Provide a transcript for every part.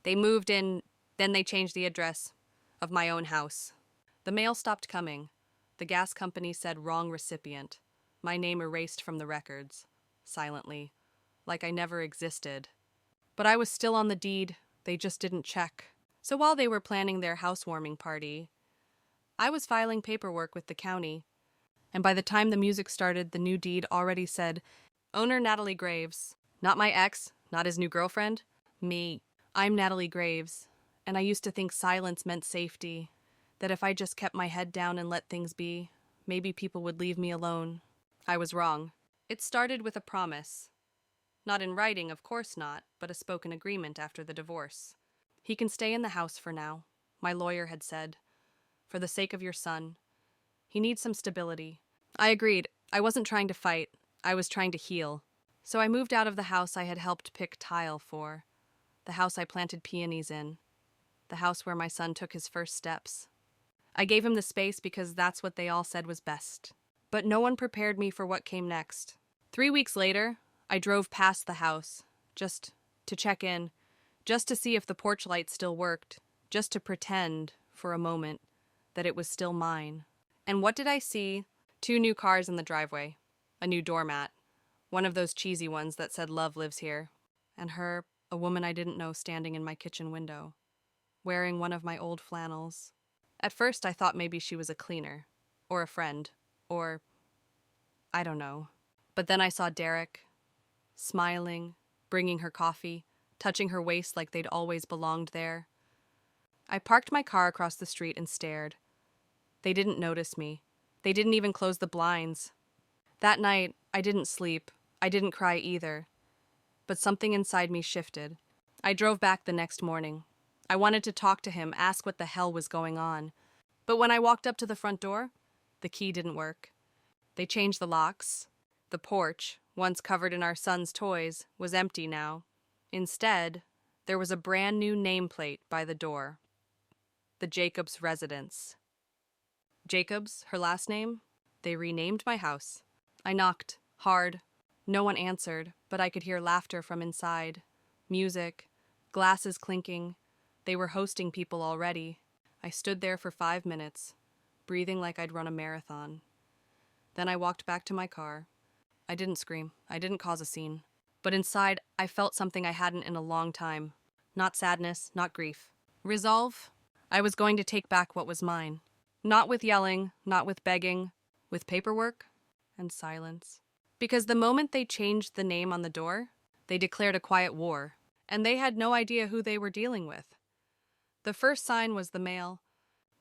They moved in, then they changed the address of my own house. The mail stopped coming. The gas company said wrong recipient. My name erased from the records, silently, like I never existed. But I was still on the deed, they just didn't check. So while they were planning their housewarming party, I was filing paperwork with the county, and by the time the music started, the new deed already said, owner Natalie Graves. Not my ex, not his new girlfriend. Me. I'm Natalie Graves, and I used to think silence meant safety, that if I just kept my head down and let things be, maybe people would leave me alone. I was wrong. It started with a promise. Not in writing, of course not, but a spoken agreement after the divorce. He can stay in the house for now, my lawyer had said, for the sake of your son. He needs some stability. I agreed. I wasn't trying to fight. I was trying to heal. So I moved out of the house I had helped pick tile for, the house I planted peonies in, the house where my son took his first steps. I gave him the space because that's what they all said was best. But no one prepared me for what came next. 3 weeks later, I drove past the house, just to check in, just to see if the porch light still worked, just to pretend, for a moment, that it was still mine. And what did I see? 2 new cars in the driveway, a new doormat, one of those cheesy ones that said love lives here, and her, a woman I didn't know, standing in my kitchen window, wearing one of my old flannels. At first I thought maybe she was a cleaner, or a friend, or I don't know. But then I saw Derek, smiling, bringing her coffee, touching her waist like they'd always belonged there. I parked my car across the street and stared. They didn't notice me. They didn't even close the blinds. That night, I didn't sleep. I didn't cry either. But something inside me shifted. I drove back the next morning. I wanted to talk to him, ask what the hell was going on. But when I walked up to the front door, the key didn't work. They changed the locks. The porch, once covered in our son's toys, was empty now. Instead, there was a brand new nameplate by the door. The Jacobs residence. Jacobs, her last name? They renamed my house. I knocked, hard. No one answered, but I could hear laughter from inside. Music, glasses clinking. They were hosting people already. I stood there for 5 minutes, breathing like I'd run a marathon. Then I walked back to my car. I didn't scream. I didn't cause a scene. But inside, I felt something I hadn't in a long time. Not sadness, not grief. Resolve. I was going to take back what was mine. Not with yelling, not with begging, with paperwork and silence. Because the moment they changed the name on the door, they declared a quiet war, and they had no idea who they were dealing with. The first sign was the mail.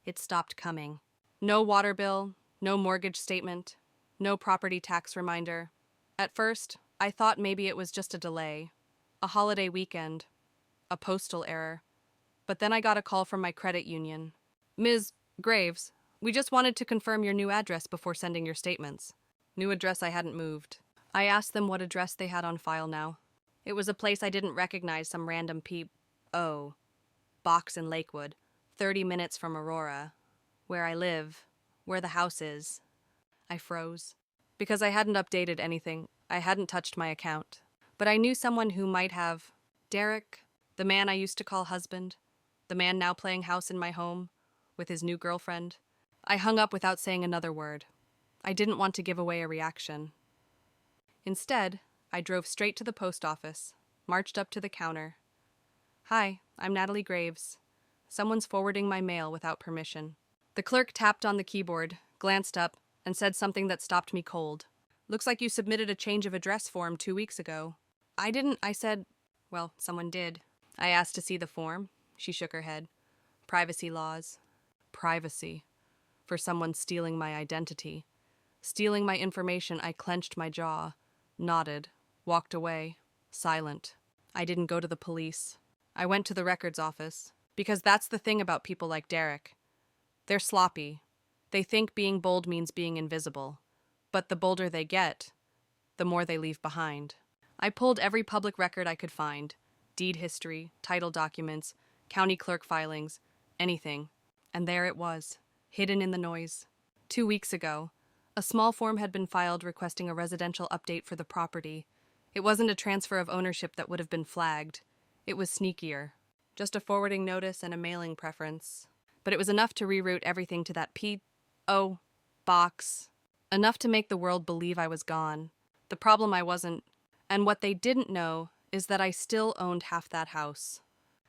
It stopped coming. No water bill, no mortgage statement, no property tax reminder. At first, I thought maybe it was just a delay, a holiday weekend, a postal error. But then I got a call from my credit union. Ms. Graves, we just wanted to confirm your new address before sending your statements. New address I hadn't moved. I asked them what address they had on file now. It was a place I didn't recognize, some random box in Lakewood, 30 minutes from Aurora, where I live, where the house is. I froze. Because I hadn't updated anything, I hadn't touched my account. But I knew someone who might have. Derek, the man I used to call husband, the man now playing house in my home, with his new girlfriend. I hung up without saying another word. I didn't want to give away a reaction. Instead, I drove straight to the post office, marched up to the counter. Hi, I'm Natalie Graves. Someone's forwarding my mail without permission. The clerk tapped on the keyboard, glanced up, and said something that stopped me cold. Looks like you submitted a change of address form 2 weeks ago. I didn't, I said, well, someone did. I asked to see the form. She shook her head. Privacy laws. Privacy. For someone stealing my identity. Stealing my information, I clenched my jaw, nodded, walked away, silent. I didn't go to the police. I went to the records office, because that's the thing about people like Derek. They're sloppy. They think being bold means being invisible. But the bolder they get, the more they leave behind. I pulled every public record I could find. Deed history, title documents, county clerk filings, anything. And there it was, hidden in the noise. 2 weeks ago, a small form had been filed requesting a residential update for the property. It wasn't a transfer of ownership that would have been flagged. It was sneakier. Just a forwarding notice and a mailing preference. But it was enough to reroute everything to that P.O. box. Enough to make the world believe I was gone. The problem I wasn't. And what they didn't know is that I still owned half that house.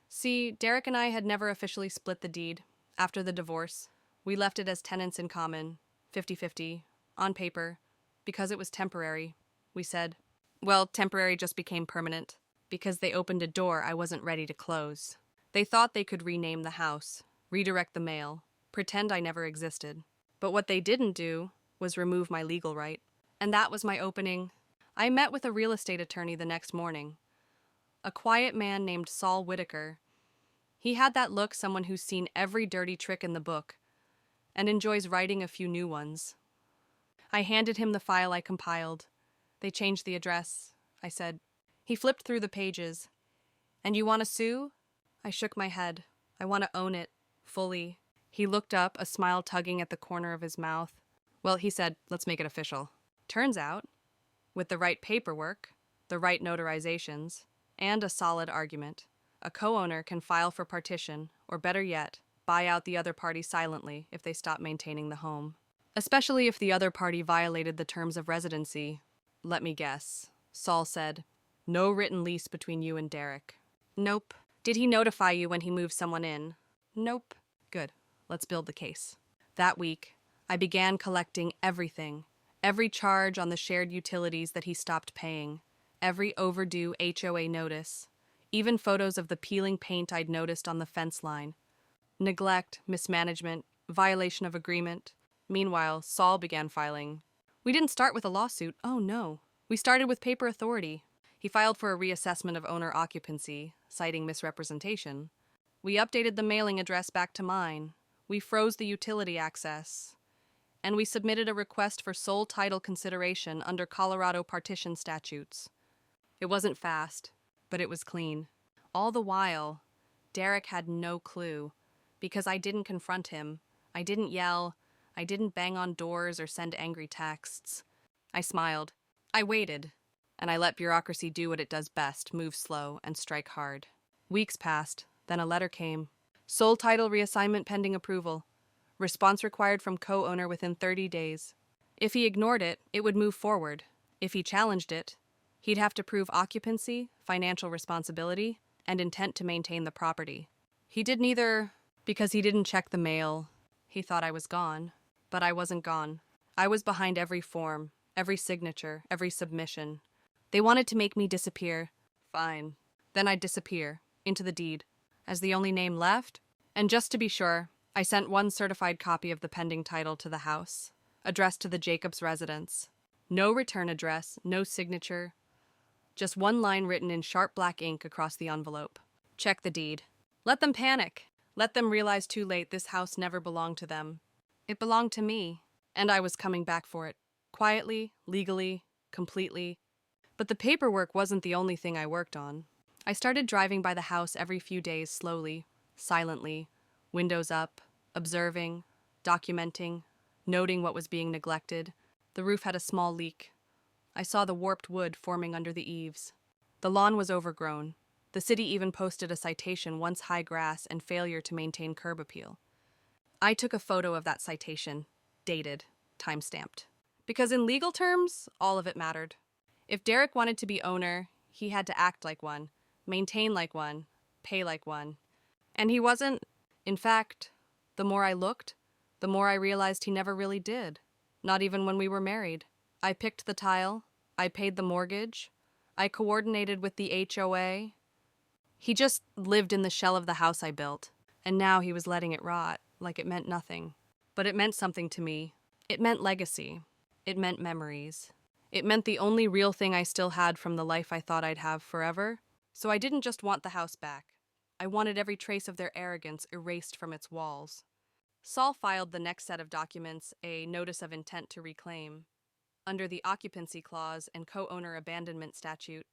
See, Derek and I had never officially split the deed. After the divorce, we left it as tenants in common, 50-50, on paper, because it was temporary. We said, well, temporary just became permanent, because they opened a door I wasn't ready to close. They thought they could rename the house, redirect the mail, pretend I never existed. But what they didn't do was remove my legal right. And that was my opening. I met with a real estate attorney the next morning. A quiet man named Saul Whitaker. He had that look someone who's seen every dirty trick in the book and enjoys writing a few new ones. I handed him the file I compiled. They changed the address, I said. He flipped through the pages. And you want to sue? I shook my head. I want to own it, fully. He looked up, a smile tugging at the corner of his mouth. Well, he said, let's make it official. Turns out, with the right paperwork, the right notarizations, and a solid argument, a co-owner can file for partition, or better yet, buy out the other party silently if they stop maintaining the home. Especially if the other party violated the terms of residency. Let me guess. Saul said, no written lease between you and Derek. Nope. Did he notify you when he moved someone in? Nope. Good. Let's build the case. That week, I began collecting everything. Every charge on the shared utilities that he stopped paying. Every overdue HOA notice. Even photos of the peeling paint I'd noticed on the fence line. Neglect, mismanagement, violation of agreement. Meanwhile, Saul began filing. We didn't start with a lawsuit. Oh no. We started with paper authority. He filed for a reassessment of owner occupancy, citing misrepresentation. We updated the mailing address back to mine. We froze the utility access. And we submitted a request for sole title consideration under Colorado partition statutes. It wasn't fast, but it was clean. All the while, Derek had no clue, because I didn't confront him. I didn't yell. I didn't bang on doors or send angry texts. I smiled. I waited. And I let bureaucracy do what it does best, move slow and strike hard. Weeks passed, then a letter came. Sole title reassignment pending approval. Response required from co-owner within 30 days. If he ignored it, it would move forward. If he challenged it, he'd have to prove occupancy, financial responsibility, and intent to maintain the property. He did neither because he didn't check the mail. He thought I was gone, but I wasn't gone. I was behind every form, every signature, every submission. They wanted to make me disappear. Fine. Then I'd disappear, into the deed, as the only name left. And just to be sure, I sent one certified copy of the pending title to the house, addressed to the Jacobs residence. No return address, no signature, just one line written in sharp black ink across the envelope. Check the deed. Let them panic. Let them realize too late this house never belonged to them. It belonged to me, and I was coming back for it. Quietly, legally, completely. But the paperwork wasn't the only thing I worked on. I started driving by the house every few days slowly, silently, windows up, observing, documenting, noting what was being neglected. The roof had a small leak. I saw the warped wood forming under the eaves. The lawn was overgrown. The city even posted a citation, once high grass and failure to maintain curb appeal. I took a photo of that citation, dated, time-stamped. Because in legal terms, all of it mattered. If Derek wanted to be owner, he had to act like one, maintain like one, pay like one. And he wasn't. In fact, the more I looked, the more I realized he never really did. Not even when we were married. I picked the tile. I paid the mortgage. I coordinated with the HOA. He just lived in the shell of the house I built, and now he was letting it rot, like it meant nothing. But it meant something to me. It meant legacy. It meant memories. It meant the only real thing I still had from the life I thought I'd have forever. So I didn't just want the house back. I wanted every trace of their arrogance erased from its walls. Saul filed the next set of documents, a notice of intent to reclaim. Under the occupancy clause and co-owner abandonment statute,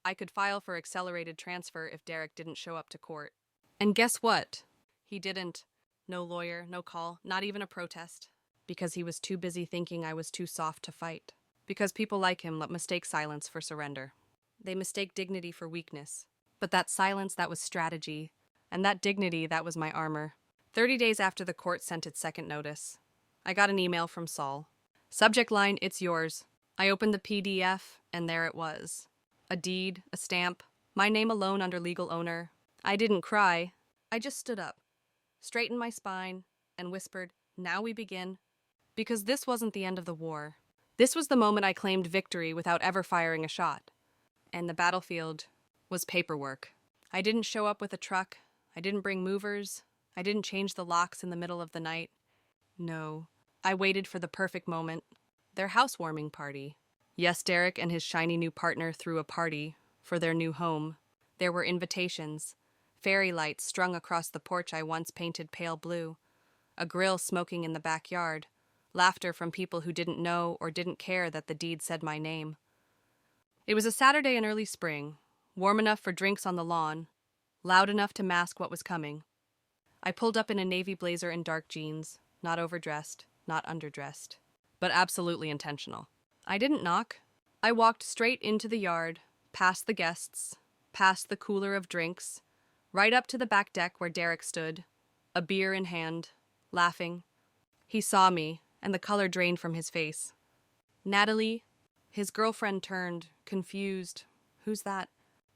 I could file for accelerated transfer if Derek didn't show up to court. And guess what? He didn't. No lawyer, no call, not even a protest. Because he was too busy thinking I was too soft to fight. Because people like him mistake silence for surrender. They mistake dignity for weakness. But that silence, that was strategy. And that dignity, that was my armor. 30 days after the court sent its second notice, I got an email from Saul. Subject line, it's yours. I opened the PDF, and there it was. A deed, a stamp, my name alone under legal owner. I didn't cry. I just stood up, straightened my spine, and whispered, now we begin. Because this wasn't the end of the war. This was the moment I claimed victory without ever firing a shot. And the battlefield was paperwork. I didn't show up with a truck. I didn't bring movers. I didn't change the locks in the middle of the night. No, I waited for the perfect moment. Their housewarming party. Yes, Derek and his shiny new partner threw a party for their new home. There were invitations, fairy lights strung across the porch I once painted pale blue, a grill smoking in the backyard, laughter from people who didn't know or didn't care that the deed said my name. It was a Saturday in early spring, warm enough for drinks on the lawn, loud enough to mask what was coming. I pulled up in a navy blazer and dark jeans, not overdressed, not underdressed, but absolutely intentional. I didn't knock. I walked straight into the yard, past the guests, past the cooler of drinks, right up to the back deck where Derek stood, a beer in hand, laughing. He saw me, and the color drained from his face. Natalie, his girlfriend turned, confused. Who's that?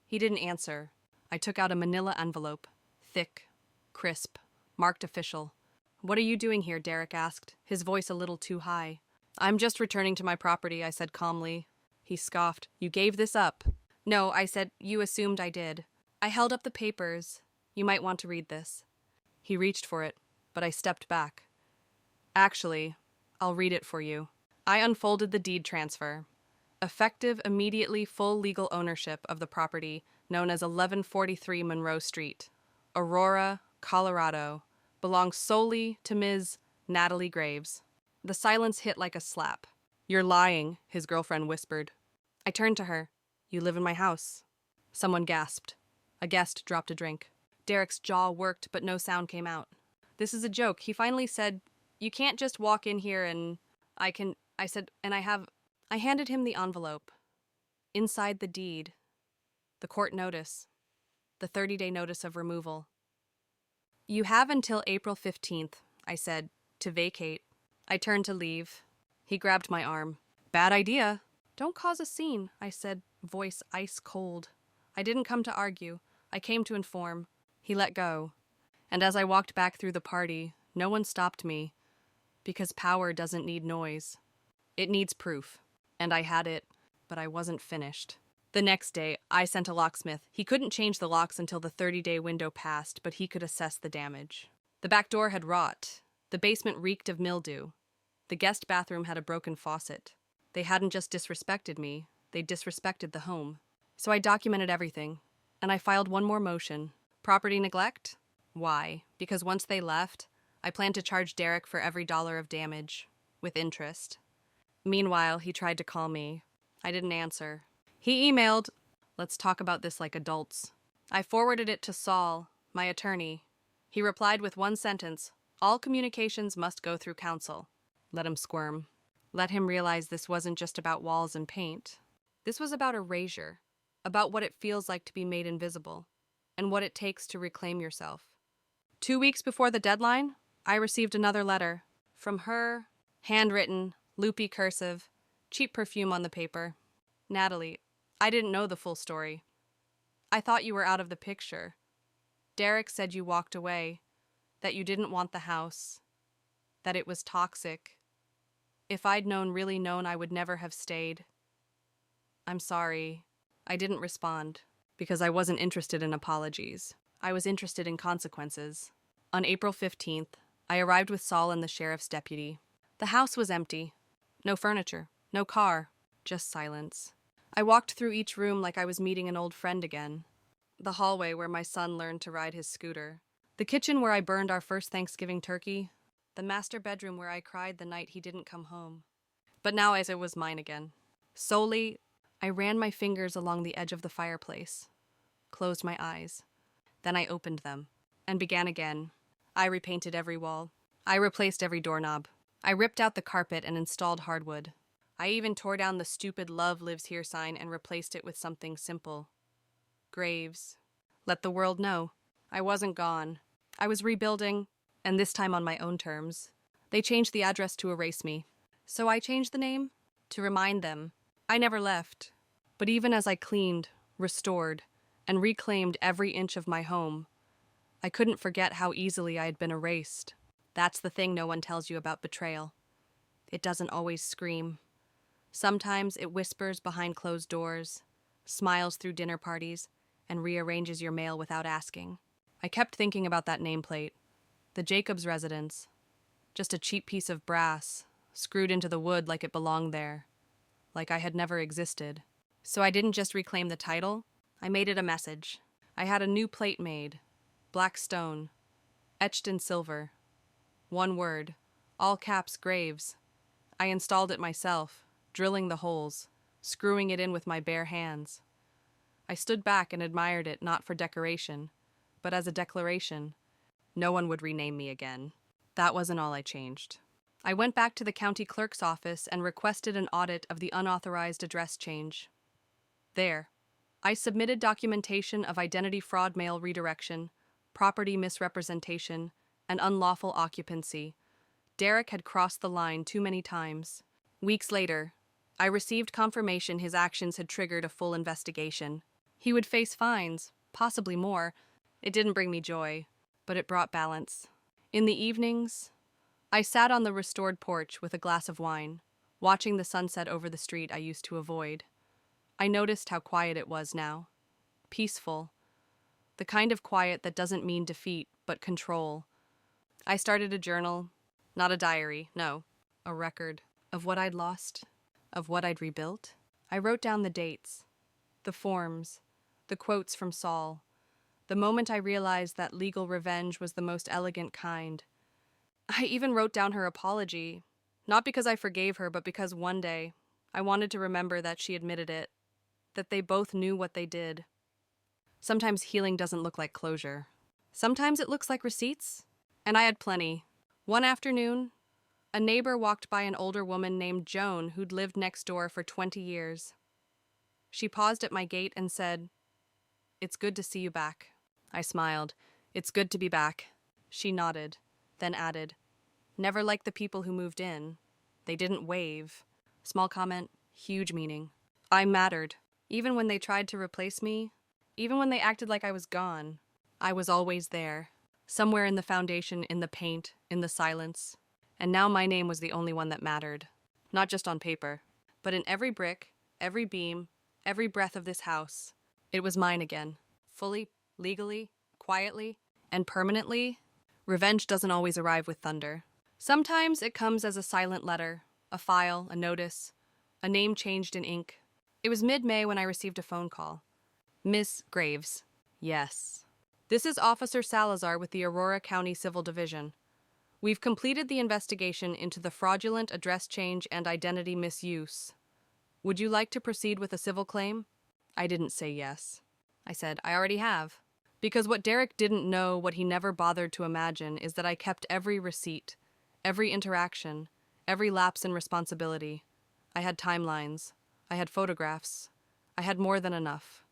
He didn't answer. I took out a manila envelope, thick, crisp, marked official. What are you doing here? Derek asked, his voice a little too high. I'm just returning to my property, I said calmly. He scoffed. You gave this up. No, I said, you assumed I did. I held up the papers. You might want to read this. He reached for it, but I stepped back. Actually, I'll read it for you. I unfolded the deed transfer. Effective, immediately full legal ownership of the property known as 1143 Monroe Street, Aurora, Colorado, belongs solely to Ms. Natalie Graves. The silence hit like a slap. You're lying, his girlfriend whispered. I turned to her. You live in my house. Someone gasped. A guest dropped a drink. Derek's jaw worked, but no sound came out. This is a joke. He finally said, you can't just walk in here and I said, and I handed him the envelope. Inside the deed, the court notice, the 30-day notice of removal. You have until April 15th, I said, to vacate. I turned to leave. He grabbed my arm. Bad idea. Don't cause a scene, I said, voice ice cold. I didn't come to argue. I came to inform. He let go. And as I walked back through the party, no one stopped me. Because power doesn't need noise. It needs proof. And I had it, but I wasn't finished. The next day, I sent a locksmith. He couldn't change the locks until the 30-day window passed, but he could assess the damage. The back door had rot. The basement reeked of mildew. The guest bathroom had a broken faucet. They hadn't just disrespected me, they disrespected the home. So I documented everything, and I filed one more motion. Property neglect? Why? Because once they left, I planned to charge Derek for every dollar of damage, with interest. Meanwhile, he tried to call me. I didn't answer. He emailed, let's talk about this like adults. I forwarded it to Saul, my attorney. He replied with one sentence, all communications must go through counsel. Let him squirm. Let him realize this wasn't just about walls and paint. This was about erasure, about what it feels like to be made invisible, and what it takes to reclaim yourself. 2 weeks before the deadline, I received another letter. From her, handwritten, loopy cursive, cheap perfume on the paper. Natalie, I didn't know the full story. I thought you were out of the picture. Derek said you walked away, that you didn't want the house, that it was toxic. If I'd really known, I would never have stayed. I'm sorry. I didn't respond, because I wasn't interested in apologies. I was interested in consequences. On April 15th, I arrived with Saul and the sheriff's deputy. The house was empty. No furniture, no car, just silence. I walked through each room like I was meeting an old friend again. The hallway where my son learned to ride his scooter. The kitchen where I burned our first Thanksgiving turkey. The master bedroom where I cried the night he didn't come home. But now as it was mine again. Slowly, I ran my fingers along the edge of the fireplace, closed my eyes. Then I opened them, and began again. I repainted every wall. I replaced every doorknob. I ripped out the carpet and installed hardwood. I even tore down the stupid "Love Lives Here" sign and replaced it with something simple. Graves. Let the world know. I wasn't gone. I was rebuilding, and this time on my own terms. They changed the address to erase me. So I changed the name to remind them. I never left. But even as I cleaned, restored, and reclaimed every inch of my home, I couldn't forget how easily I had been erased. That's the thing no one tells you about betrayal. It doesn't always scream. Sometimes it whispers behind closed doors, smiles through dinner parties, and rearranges your mail without asking. I kept thinking about that nameplate. The Jacobs residence. Just a cheap piece of brass, screwed into the wood like it belonged there. Like I had never existed. So I didn't just reclaim the title, I made it a message. I had a new plate made. Black stone. Etched in silver. One word. All caps Graves. I installed it myself, drilling the holes, screwing it in with my bare hands. I stood back and admired it not for decoration, but as a declaration. No one would rename me again. That wasn't all I changed. I went back to the county clerk's office and requested an audit of the unauthorized address change. There, I submitted documentation of identity fraud mail redirection, property misrepresentation, and unlawful occupancy. Derek had crossed the line too many times. Weeks later, I received confirmation his actions had triggered a full investigation. He would face fines, possibly more. It didn't bring me joy, but it brought balance. In the evenings, I sat on the restored porch with a glass of wine, watching the sunset over the street I used to avoid. I noticed how quiet it was now. Peaceful. The kind of quiet that doesn't mean defeat, but control. I started a journal, not a diary, no, a record of what I'd lost, of what I'd rebuilt. I wrote down the dates, the forms, the quotes from Saul, the moment I realized that legal revenge was the most elegant kind. I even wrote down her apology, not because I forgave her, but because one day I wanted to remember that she admitted it, that they both knew what they did. Sometimes healing doesn't look like closure. Sometimes it looks like receipts, and I had plenty. One afternoon, a neighbor walked by an older woman named Joan who'd lived next door for 20 years. She paused at my gate and said, "It's good to see you back." I smiled. "It's good to be back." She nodded, then added, "Never liked the people who moved in. They didn't wave." Small comment, huge meaning. I mattered. Even when they tried to replace me, even when they acted like I was gone, I was always there. Somewhere in the foundation, in the paint, in the silence. And now my name was the only one that mattered. Not just on paper, but in every brick, every beam, every breath of this house. It was mine again. Fully, legally, quietly, and permanently. Revenge doesn't always arrive with thunder. Sometimes it comes as a silent letter, a file, a notice, a name changed in ink. It was mid-May when I received a phone call. "Miss Graves." "Yes." "This is Officer Salazar with the Aurora County Civil Division. We've completed the investigation into the fraudulent address change and identity misuse. Would you like to proceed with a civil claim?" I didn't say yes. I said, "I already have." Because what Derek didn't know, what he never bothered to imagine, is that I kept every receipt, every interaction, every lapse in responsibility. I had timelines. I had photographs. I had more than enough.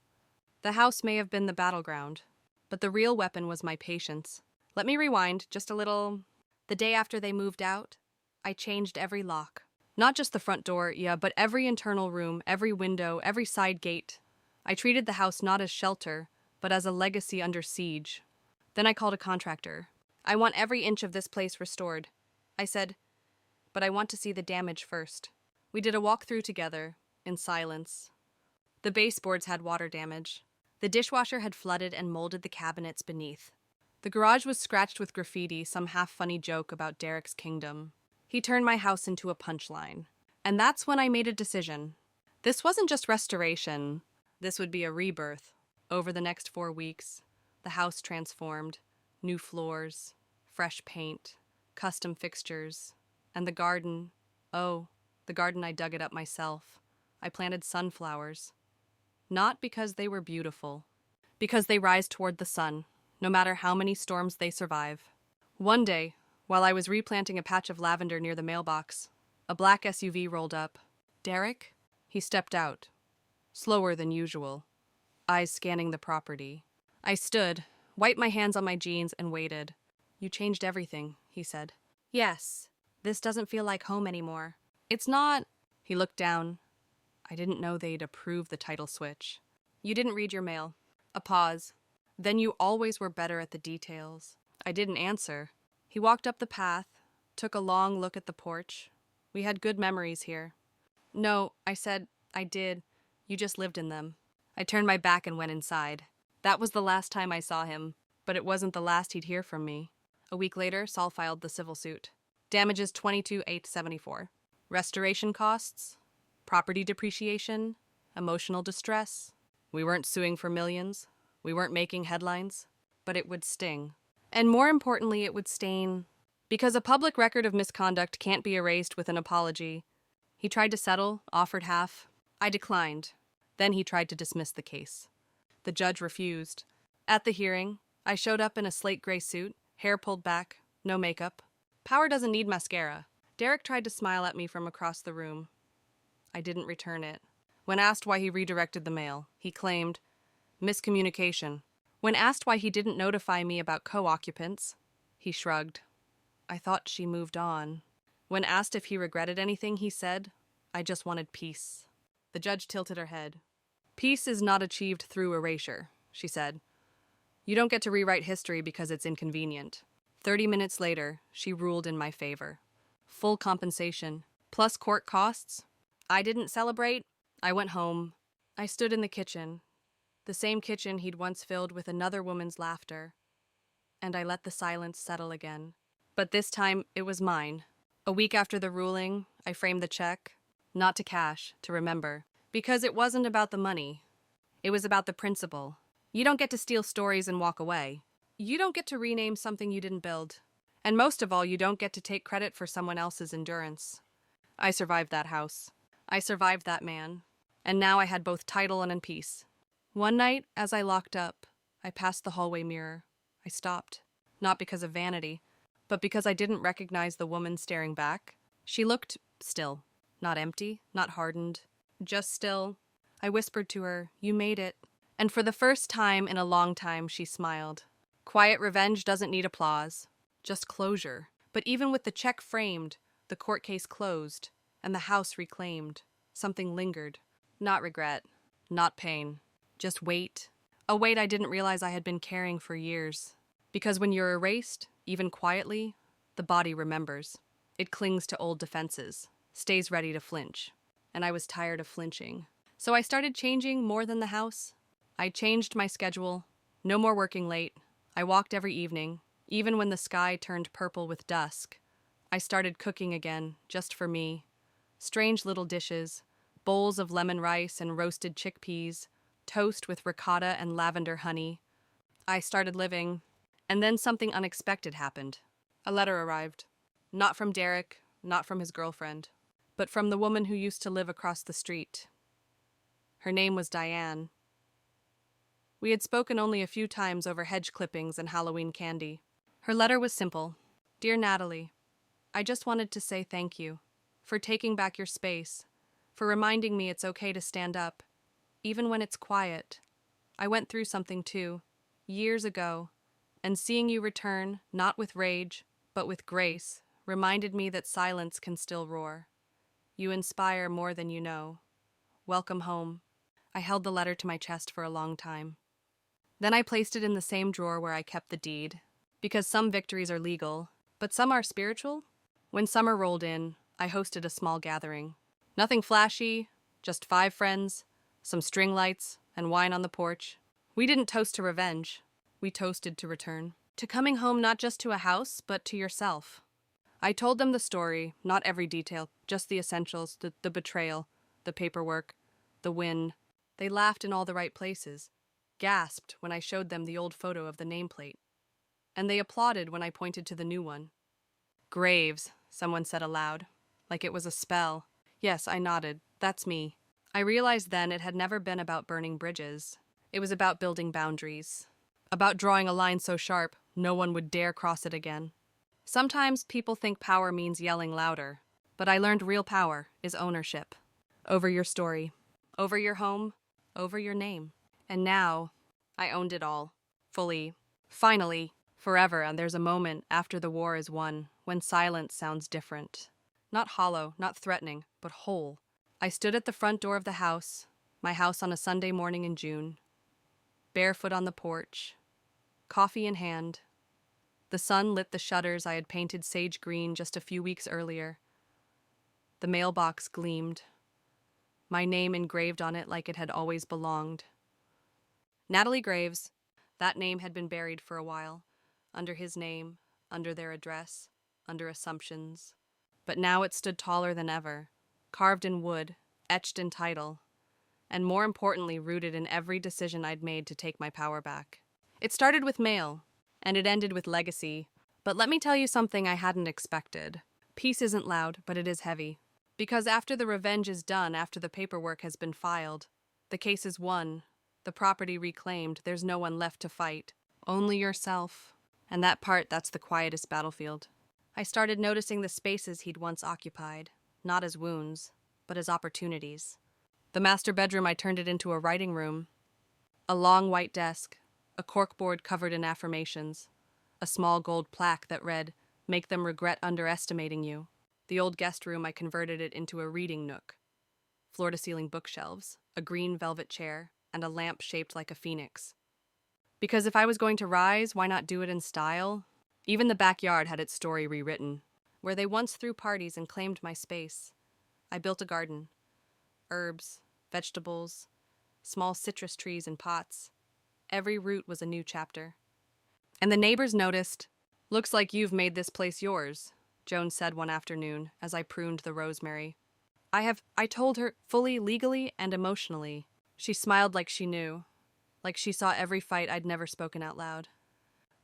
The house may have been the battleground, but the real weapon was my patience. Let me rewind just a little. The day after they moved out, I changed every lock. Not just the front door, but every internal room, every window, every side gate. I treated the house not as shelter, but as a legacy under siege. Then I called a contractor. "I want every inch of this place restored." I said, "But I want to see the damage first." We did a walkthrough together, in silence. The baseboards had water damage. The dishwasher had flooded and molded the cabinets beneath. The garage was scratched with graffiti, some half-funny joke about Derek's kingdom. He turned my house into a punchline. And that's when I made a decision. This wasn't just restoration. This would be a rebirth. Over the next 4 weeks, the house transformed. New floors, fresh paint, custom fixtures, and the garden. Oh, the garden I dug it up myself. I planted sunflowers. Not because they were beautiful, because they rise toward the sun, no matter how many storms they survive. One day, while I was replanting a patch of lavender near the mailbox, a black SUV rolled up. "Derek?" He stepped out, slower than usual, eyes scanning the property. I stood, wiped my hands on my jeans, and waited. "You changed everything," he said. "Yes. This doesn't feel like home anymore. It's not." He looked down. I didn't know they'd approve the title switch. "You didn't read your mail." A pause. "Then you always were better at the details." I didn't answer. He walked up the path, took a long look at the porch. "We had good memories here." "No," I said. "I did. You just lived in them." I turned my back and went inside. That was the last time I saw him, but it wasn't the last he'd hear from me. A week later, Saul filed the civil suit. Damages $22,874. Restoration costs, property depreciation, emotional distress. We weren't suing for millions. We weren't making headlines. But it would sting. And more importantly, it would stain. Because a public record of misconduct can't be erased with an apology. He tried to settle, offered half. I declined. Then he tried to dismiss the case. The judge refused. At the hearing, I showed up in a slate gray suit, hair pulled back, no makeup. Power doesn't need mascara. Derek tried to smile at me from across the room. I didn't return it. When asked why he redirected the mail, he claimed miscommunication. When asked why he didn't notify me about co-occupants, he shrugged. I thought she moved on. When asked if he regretted anything, he said, I just wanted peace. The judge tilted her head. Peace is not achieved through erasure, she said. You don't get to rewrite history because it's inconvenient. 30 minutes later, she ruled in my favor. Full compensation, plus court costs. I didn't celebrate. I went home. I stood in the kitchen, the same kitchen he'd once filled with another woman's laughter, and I let the silence settle again. But this time, it was mine. A week after the ruling, I framed the check, not to cash, to remember, because it wasn't about the money. It was about the principle. You don't get to steal stories and walk away. You don't get to rename something you didn't build. And most of all, you don't get to take credit for someone else's endurance. I survived that house. I survived that man. And now I had both title and peace. One night, as I locked up, I passed the hallway mirror. I stopped, not because of vanity, but because I didn't recognize the woman staring back. She looked still, not empty, not hardened, just still. I whispered to her, "You made it." And for the first time in a long time, she smiled. Quiet revenge doesn't need applause, just closure. But even with the check framed, the court case closed, and the house reclaimed, something lingered. Not regret, not pain, just weight. A weight I didn't realize I had been carrying for years. Because when you're erased, even quietly, the body remembers. It clings to old defenses, stays ready to flinch. And I was tired of flinching. So I started changing more than the house. I changed my schedule. No more working late. I walked every evening, even when the sky turned purple with dusk. I started cooking again, just for me. Strange little dishes, bowls of lemon rice and roasted chickpeas, toast with ricotta and lavender honey. I started living, and then something unexpected happened. A letter arrived. Not from Derek, not from his girlfriend, but from the woman who used to live across the street. Her name was Diane. We had spoken only a few times over hedge clippings and Halloween candy. Her letter was simple. Dear Natalie, I just wanted to say thank you for taking back your space, for reminding me it's okay to stand up, even when it's quiet. I went through something too, years ago, and seeing you return, not with rage, but with grace, reminded me that silence can still roar. You inspire more than you know. Welcome home. I held the letter to my chest for a long time. Then I placed it in the same drawer where I kept the deed, because some victories are legal, but some are spiritual. When summer rolled in, I hosted a small gathering. Nothing flashy, just 5 friends, some string lights, and wine on the porch. We didn't toast to revenge. We toasted to return. To coming home not just to a house, but to yourself. I told them the story, not every detail, just the essentials, the betrayal, the paperwork, the win. They laughed in all the right places, gasped when I showed them the old photo of the nameplate, and they applauded when I pointed to the new one. Graves, someone said aloud, like it was a spell. Yes, I nodded. That's me. I realized then it had never been about burning bridges. It was about building boundaries, about drawing a line so sharp no one would dare cross it again. Sometimes people think power means yelling louder, but I learned real power is ownership. Over your story, over your home, over your name. And now, I owned it all, fully, Finally, forever, and there's a moment after the war is won when silence sounds different. Not hollow, not threatening, but whole. I stood at the front door of the house, my house on a Sunday morning in June, barefoot on the porch, coffee in hand. The sun lit the shutters I had painted sage green just a few weeks earlier. The mailbox gleamed, my name engraved on it like it had always belonged. Natalie Graves. That name had been buried for a while, under his name, under their address, under assumptions. But now it stood taller than ever, carved in wood, etched in title, and more importantly rooted in every decision I'd made to take my power back. It started with mail, and it ended with legacy. But let me tell you something I hadn't expected. Peace isn't loud, but it is heavy. Because after the revenge is done, after the paperwork has been filed, the case is won, the property reclaimed, there's no one left to fight. Only yourself. And that's the quietest battlefield. I started noticing the spaces he'd once occupied, not as wounds, but as opportunities. The master bedroom, I turned it into a writing room. A long white desk, a corkboard covered in affirmations, a small gold plaque that read, "Make them regret underestimating you." The old guest room, I converted it into a reading nook. Floor-to-ceiling bookshelves, a green velvet chair, and a lamp shaped like a phoenix. Because if I was going to rise, why not do it in style? Even the backyard had its story rewritten, where they once threw parties and claimed my space. I built a garden. Herbs, vegetables, small citrus trees in pots. Every root was a new chapter. And the neighbors noticed. "Looks like you've made this place yours," Joan said one afternoon as I pruned the rosemary. I told her, fully, legally, and emotionally. She smiled like she knew, like she saw every fight I'd never spoken out loud.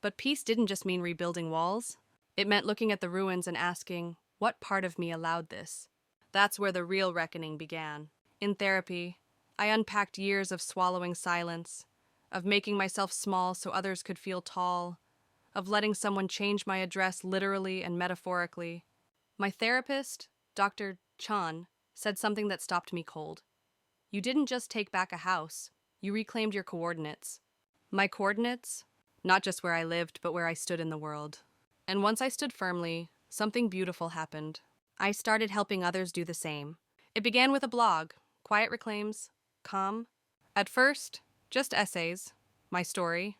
But peace didn't just mean rebuilding walls. It meant looking at the ruins and asking, what part of me allowed this? That's where the real reckoning began. In therapy, I unpacked years of swallowing silence, of making myself small so others could feel tall, of letting someone change my address literally and metaphorically. My therapist, Dr. Chan, said something that stopped me cold. You didn't just take back a house, you reclaimed your coordinates. My coordinates? Not just where I lived, but where I stood in the world. And once I stood firmly, something beautiful happened. I started helping others do the same. It began with a blog, Quiet Reclaims, Calm. At first, just essays, my story,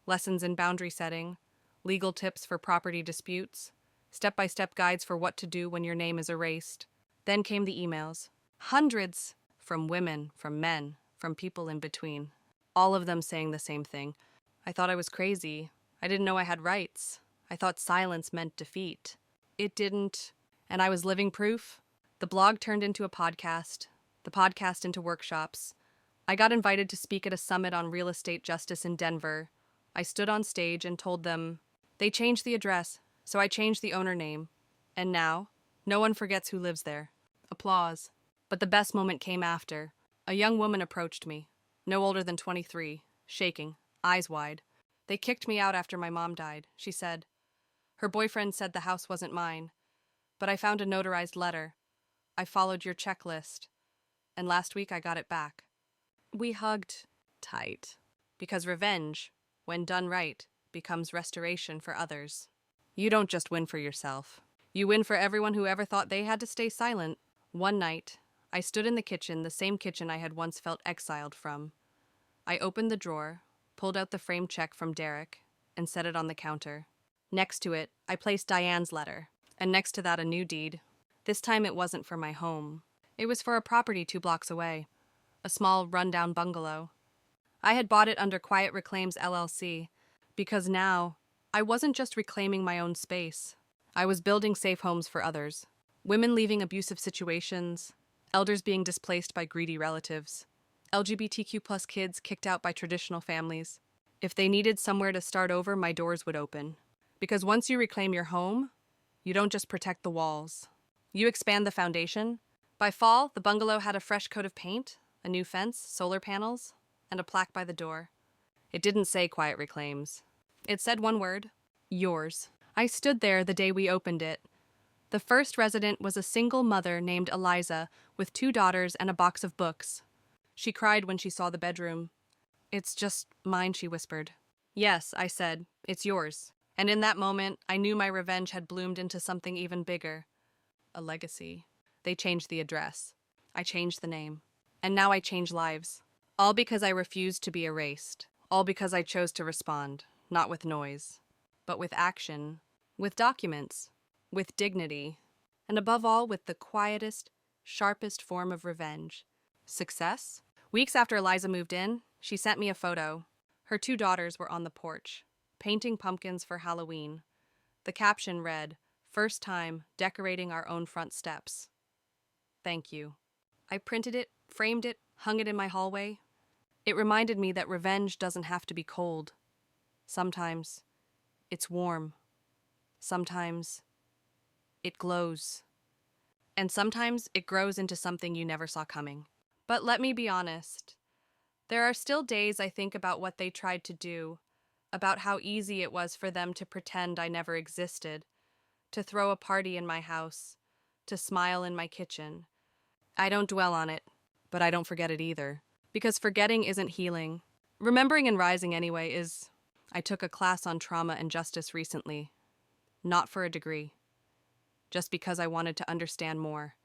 lessons in boundary setting, legal tips for property disputes, step-by-step guides for what to do when your name is erased. Then came the emails. Hundreds! From women, from men, from people in between. All of them saying the same thing. I thought I was crazy. I didn't know I had rights. I thought silence meant defeat. It didn't. And I was living proof. The blog turned into a podcast. The podcast into workshops. I got invited to speak at a summit on real estate justice in Denver. I stood on stage and told them, they changed the address, so I changed the owner name. And now, no one forgets who lives there. Applause. But the best moment came after. A young woman approached me, no older than 23, shaking, eyes wide. They kicked me out after my mom died, she said. Her boyfriend said the house wasn't mine, but I found a notarized letter. I followed your checklist, and last week I got it back. We hugged tight, because revenge, when done right, becomes restoration for others. You don't just win for yourself. You win for everyone who ever thought they had to stay silent. One night, I stood in the kitchen, the same kitchen I had once felt exiled from. I opened the drawer, pulled out the framed check from Derek, and set it on the counter. Next to it, I placed Diane's letter, and next to that a new deed. This time it wasn't for my home. It was for a property 2 blocks away, a small, rundown bungalow. I had bought it under Quiet Reclaims LLC, because now, I wasn't just reclaiming my own space. I was building safe homes for others. Women leaving abusive situations, elders being displaced by greedy relatives, LGBTQ+ kids kicked out by traditional families. If they needed somewhere to start over, my doors would open. Because once you reclaim your home, you don't just protect the walls. You expand the foundation. By fall, the bungalow had a fresh coat of paint, a new fence, solar panels, and a plaque by the door. It didn't say Quiet Reclaims. It said one word, yours. I stood there the day we opened it. The first resident was a single mother named Eliza with 2 daughters and a box of books. She cried when she saw the bedroom. It's just mine, she whispered. Yes, I said, it's yours. And in that moment, I knew my revenge had bloomed into something even bigger. A legacy. They changed the address. I changed the name. And now I change lives. All because I refused to be erased. All because I chose to respond, not with noise, but with action, with documents, with dignity, and above all, with the quietest, sharpest form of revenge. Success? Weeks after Eliza moved in, she sent me a photo. Her 2 daughters were on the porch, painting pumpkins for Halloween. The caption read, "First time decorating our own front steps. Thank you." I printed it, framed it, hung it in my hallway. It reminded me that revenge doesn't have to be cold. Sometimes it's warm. Sometimes it glows. And sometimes it grows into something you never saw coming. But let me be honest. There are still days I think about what they tried to do, about how easy it was for them to pretend I never existed, to throw a party in my house, to smile in my kitchen. I don't dwell on it, but I don't forget it either. Because forgetting isn't healing. Remembering and rising anyway is... I took a class on trauma and justice recently. Not for a degree. Just because I wanted to understand more.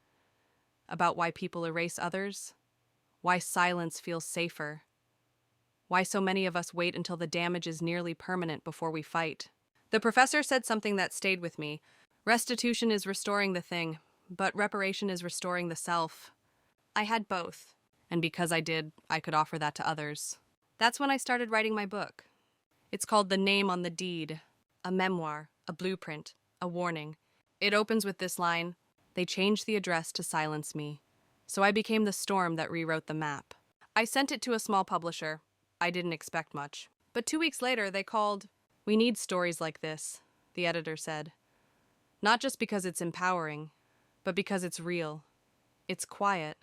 About why people erase others. Why silence feels safer. Why so many of us wait until the damage is nearly permanent before we fight. The professor said something that stayed with me. Restitution is restoring the thing, but reparation is restoring the self. I had both. And because I did, I could offer that to others. That's when I started writing my book. It's called The Name on the Deed, a memoir, a blueprint, a warning. It opens with this line, "They changed the address to silence me. So I became the storm that rewrote the map." I sent it to a small publisher. I didn't expect much. But 2 weeks later, they called. "We need stories like this," the editor said. Not just because it's empowering, but because it's real. It's quiet.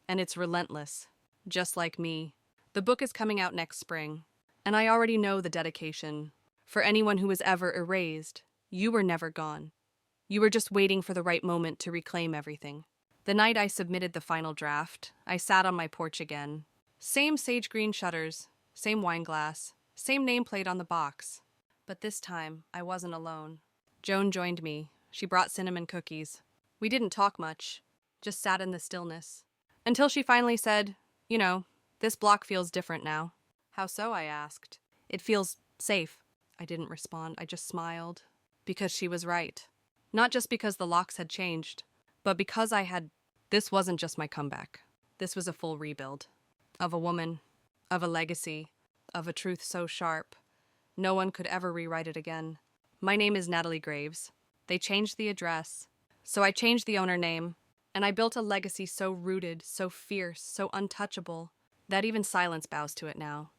And it's relentless, just like me. The book is coming out next spring, and I already know the dedication. For anyone who was ever erased, you were never gone. You were just waiting for the right moment to reclaim everything. The night I submitted the final draft, I sat on my porch again. Same sage green shutters, same wine glass, same nameplate on the box. But this time, I wasn't alone. Joan joined me. She brought cinnamon cookies. We didn't talk much, just sat in the stillness. Until she finally said, "You know, this block feels different now." "How so?" I asked. "It feels safe." I didn't respond, I just smiled. Because she was right. Not just because the locks had changed, but because this wasn't just my comeback. This was a full rebuild. Of a woman, of a legacy, of a truth so sharp, no one could ever rewrite it again. My name is Natalie Graves. They changed the address, so I changed the owner name. And I built a legacy so rooted, so fierce, so untouchable, that even silence bows to it now.